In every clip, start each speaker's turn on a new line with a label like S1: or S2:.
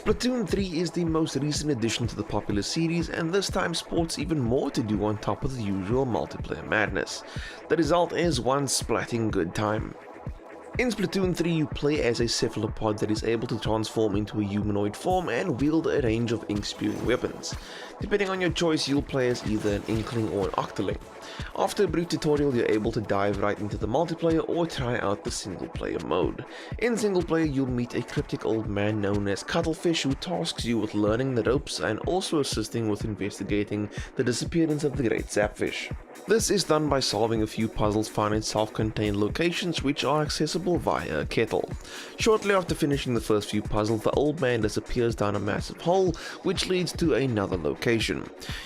S1: Splatoon 3 is the most recent addition to the popular series, and this time sports even more to do on top of the usual multiplayer madness. The result is one splatting good time. In Splatoon 3 you play as a cephalopod that is able to transform into a humanoid form and wield a range of ink-spewing weapons. Depending on your choice, you'll play as either an Inkling or an Octoling. After a brief tutorial, you're able to dive right into the multiplayer or try out the single player mode. In single player, you'll meet a cryptic old man known as Cuttlefish who tasks you with learning the ropes and also assisting with investigating the disappearance of the great sapfish. This is done by solving a few puzzles found in self-contained locations which are accessible via a kettle. Shortly after finishing the first few puzzles, the old man disappears down a massive hole which leads to another location.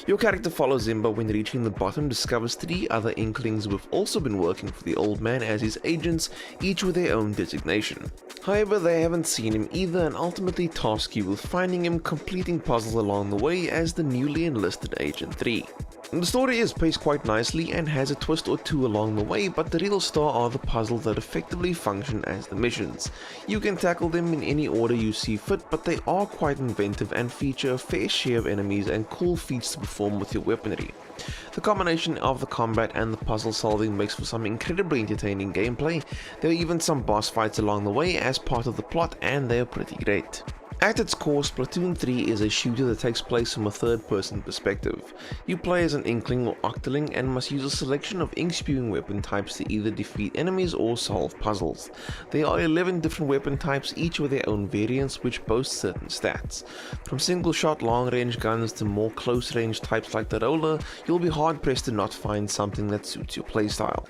S1: Your character follows him, but when reaching the bottom discovers 3 other Inklings who have also been working for the old man as his agents, each with their own designation. However, they haven't seen him either and ultimately task you with finding him, completing puzzles along the way as the newly enlisted Agent 3. The story is paced quite nicely and has a twist or two along the way, but the real star are the puzzles that effectively function as the missions. You can tackle them in any order you see fit, but they are quite inventive and feature a fair share of enemies and cool feats to perform with your weaponry. The combination of the combat and the puzzle solving makes for some incredibly entertaining gameplay. There are even some boss fights along the way as part of the plot, and they are pretty great. At its core, Splatoon 3 is a shooter that takes place from a third-person perspective. You play as an Inkling or Octoling and must use a selection of ink-spewing weapon types to either defeat enemies or solve puzzles. There are 11 different weapon types, each with their own variants which boast certain stats. From single-shot long-range guns to more close-range types like the roller, you'll be hard-pressed to not find something that suits your playstyle.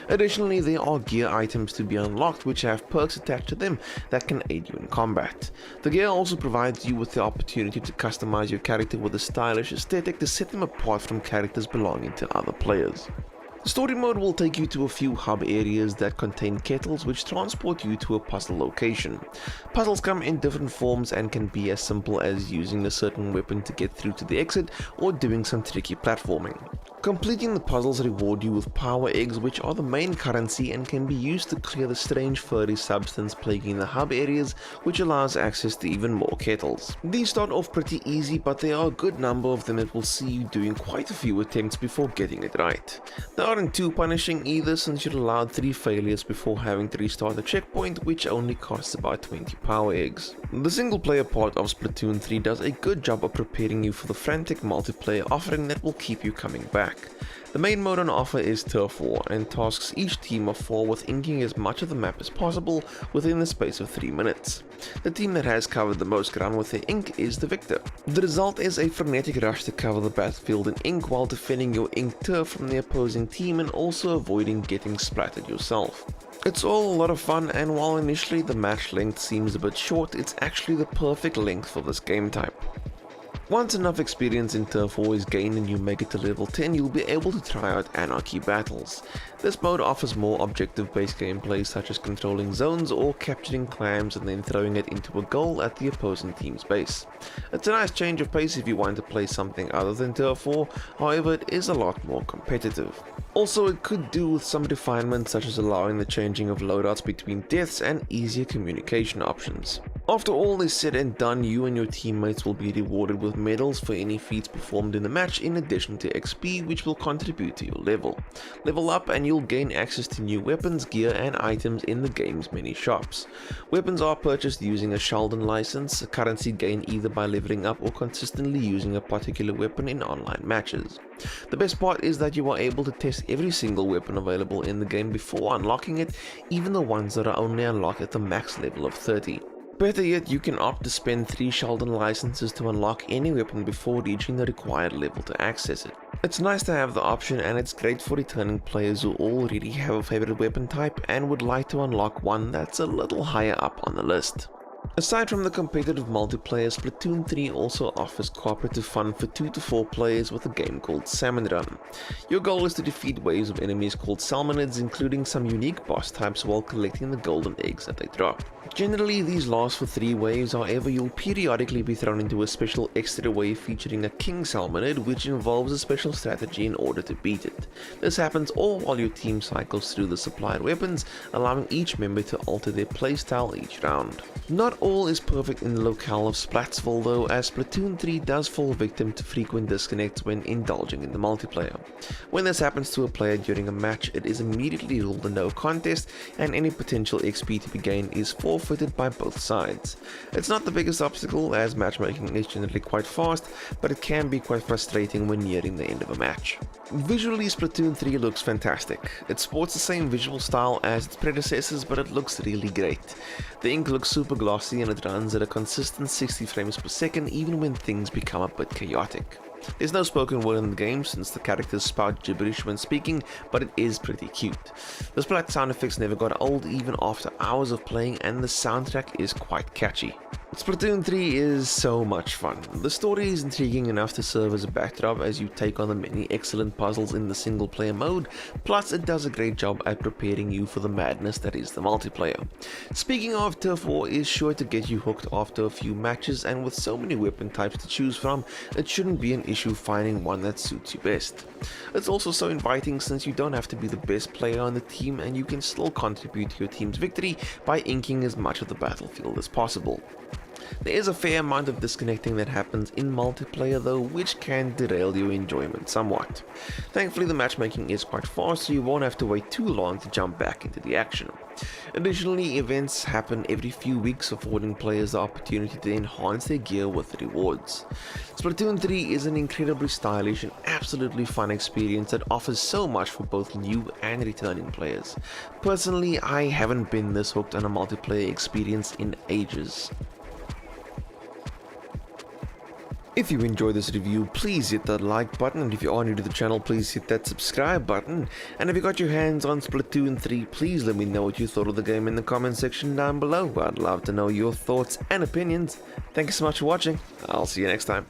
S1: Additionally, there are gear items to be unlocked which have perks attached to them that can aid you in combat. The gear also provides you with the opportunity to customize your character with a stylish aesthetic to set them apart from characters belonging to other players. The story mode will take you to a few hub areas that contain kettles which transport you to a puzzle location. Puzzles come in different forms and can be as simple as using a certain weapon to get through to the exit or doing some tricky platforming. Completing the puzzles reward you with power eggs, which are the main currency and can be used to clear the strange furry substance plaguing the hub areas, which allows access to even more kettles. These start off pretty easy, but there are a good number of them that will see you doing quite a few attempts before getting it right. They aren't too punishing either, since you're allowed 3 failures before having to restart the checkpoint, which only costs about 20 power eggs. The single player part of Splatoon 3 does a good job of preparing you for the frantic multiplayer offering that will keep you coming back. The main mode on offer is Turf War and tasks each team of 4 with inking as much of the map as possible within the space of 3 minutes. The team that has covered the most ground with their ink is the victor. The result is a frenetic rush to cover the battlefield in ink while defending your ink turf from the opposing team and also avoiding getting splattered yourself. It's all a lot of fun, and while initially the match length seems a bit short, it's actually the perfect length for this game type. Once enough experience in Turf War is gained and you make it to level 10, you'll be able to try out Anarchy Battles. This mode offers more objective-based gameplay such as controlling zones or capturing clams and then throwing it into a goal at the opposing team's base. It's a nice change of pace if you want to play something other than Turf War, however it is a lot more competitive. Also, it could do with some refinements such as allowing the changing of loadouts between deaths and easier communication options. After all is said and done, you and your teammates will be rewarded with medals for any feats performed in the match, in addition to XP which will contribute to your level. Level up and you'll gain access to new weapons, gear and items in the game's many shops. Weapons are purchased using a Sheldon license, a currency gained either by leveling up or consistently using a particular weapon in online matches. The best part is that you are able to test every single weapon available in the game before unlocking it, even the ones that are only unlocked at the max level of 30. Better yet, you can opt to spend 3 Sheldon licenses to unlock any weapon before reaching the required level to access it. It's nice to have the option, and it's great for returning players who already have a favorite weapon type and would like to unlock one that's a little higher up on the list. Aside from the competitive multiplayer, Splatoon 3 also offers cooperative fun for 2 to 4 players with a game called Salmon Run. Your goal is to defeat waves of enemies called salmonids, including some unique boss types, while collecting the golden eggs that they drop. Generally, these last for 3 waves, however you'll periodically be thrown into a special extra wave featuring a king salmonid, which involves a special strategy in order to beat it. This happens all while your team cycles through the supplied weapons, allowing each member to alter their playstyle each round. Not Not all is perfect in the locale of Splatsville though, as Splatoon 3 does fall victim to frequent disconnects when indulging in the multiplayer. When this happens to a player during a match, it is immediately ruled a no contest, and any potential XP to be gained is forfeited by both sides. It's not the biggest obstacle, as matchmaking is generally quite fast, but it can be quite frustrating when nearing the end of a match. Visually, Splatoon 3 looks fantastic. It sports the same visual style as its predecessors, but it looks really great. The ink looks super glossy and it runs at a consistent 60 frames per second even when things become a bit chaotic. There's no spoken word in the game since the characters spout gibberish when speaking, but it is pretty cute. The splat sound effects never got old even after hours of playing, and the soundtrack is quite catchy. Splatoon 3 is so much fun. The story is intriguing enough to serve as a backdrop as you take on the many excellent puzzles in the single player mode, plus it does a great job at preparing you for the madness that is the multiplayer. Speaking of, Turf War is sure to get you hooked after a few matches, and with so many weapon types to choose from, it shouldn't be an issue finding one that suits you best. It's also so inviting since you don't have to be the best player on the team and you can still contribute to your team's victory by inking as much of the battlefield as possible. There is a fair amount of disconnecting that happens in multiplayer though, which can derail your enjoyment somewhat. Thankfully the matchmaking is quite fast, so you won't have to wait too long to jump back into the action. Additionally, events happen every few weeks, affording players the opportunity to enhance their gear with rewards. Splatoon 3 is an incredibly stylish and absolutely fun experience that offers so much for both new and returning players. Personally, I haven't been this hooked on a multiplayer experience in ages. If you enjoyed this review, please hit that like button, and if you are new to the channel, please hit that subscribe button. And if you got your hands on Splatoon 3, please let me know what you thought of the game in the comment section down below. I'd love to know your thoughts and opinions. Thank you so much for watching. I'll see you next time.